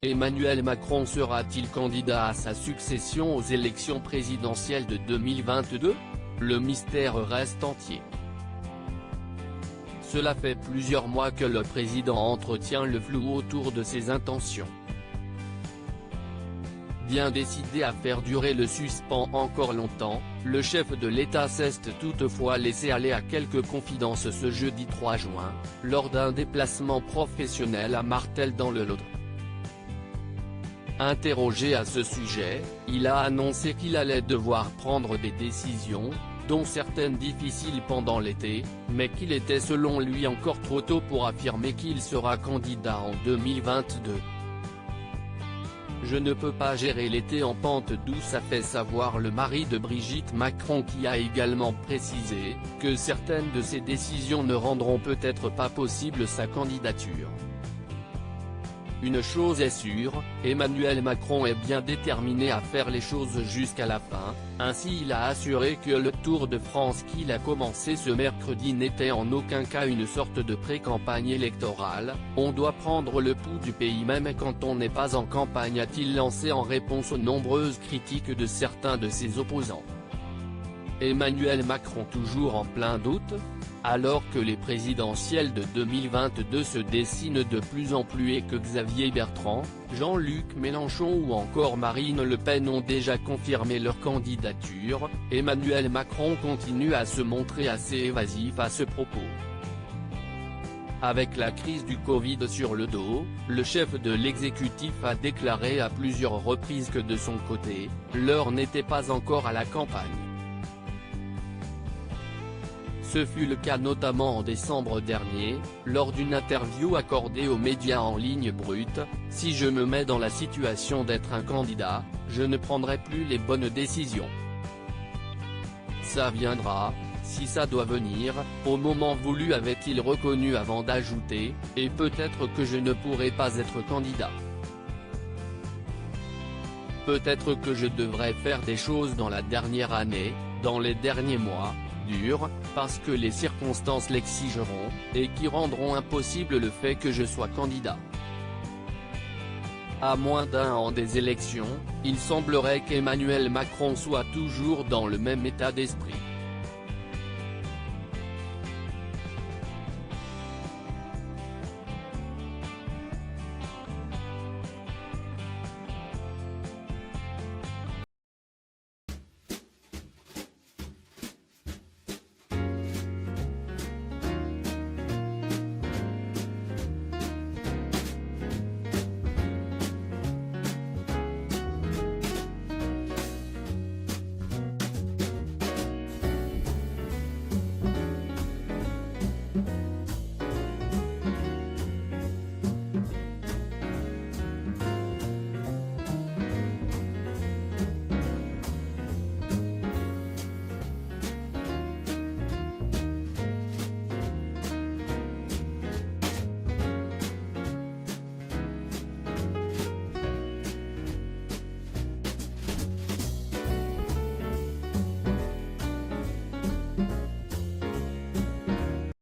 Emmanuel Macron sera-t-il candidat à sa succession aux élections présidentielles de 2022 ? Le mystère reste entier. Cela fait plusieurs mois que le président entretient le flou autour de ses intentions. Bien décidé à faire durer le suspens encore longtemps, le chef de l'État s'est toutefois laissé aller à quelques confidences ce jeudi 3 juin, lors d'un déplacement professionnel à Martel dans le Lot. Interrogé à ce sujet, il a annoncé qu'il allait devoir prendre des décisions, dont certaines difficiles pendant l'été, mais qu'il était selon lui encore trop tôt pour affirmer qu'il sera candidat en 2022. Je ne peux pas gérer l'été en pente douce, a fait savoir le mari de Brigitte Macron, qui a également précisé que certaines de ses décisions ne rendront peut-être pas possible sa candidature. Une chose est sûre, Emmanuel Macron est bien déterminé à faire les choses jusqu'à la fin. Ainsi, il a assuré que le Tour de France qu'il a commencé ce mercredi n'était en aucun cas une sorte de pré-campagne électorale. On doit prendre le pouls du pays même quand on n'est pas en campagne, a-t-il lancé en réponse aux nombreuses critiques de certains de ses opposants. Emmanuel Macron toujours en plein doute ? Alors que les présidentielles de 2022 se dessinent de plus en plus et que Xavier Bertrand, Jean-Luc Mélenchon ou encore Marine Le Pen ont déjà confirmé leur candidature, Emmanuel Macron continue à se montrer assez évasif à ce propos. Avec la crise du Covid sur le dos, le chef de l'exécutif a déclaré à plusieurs reprises que de son côté, l'heure n'était pas encore à la campagne. Ce fut le cas notamment en décembre dernier, lors d'une interview accordée aux médias en ligne brute. « Si je me mets dans la situation d'être un candidat, je ne prendrai plus les bonnes décisions. Ça viendra, si ça doit venir, au moment voulu », avait-il reconnu avant d'ajouter « et peut-être que je ne pourrai pas être candidat. Peut-être que je devrais faire des choses dans la dernière année, dans les derniers mois, dur, parce que les circonstances l'exigeront, et qui rendront impossible le fait que je sois candidat. » À moins d'un an des élections, il semblerait qu'Emmanuel Macron soit toujours dans le même état d'esprit.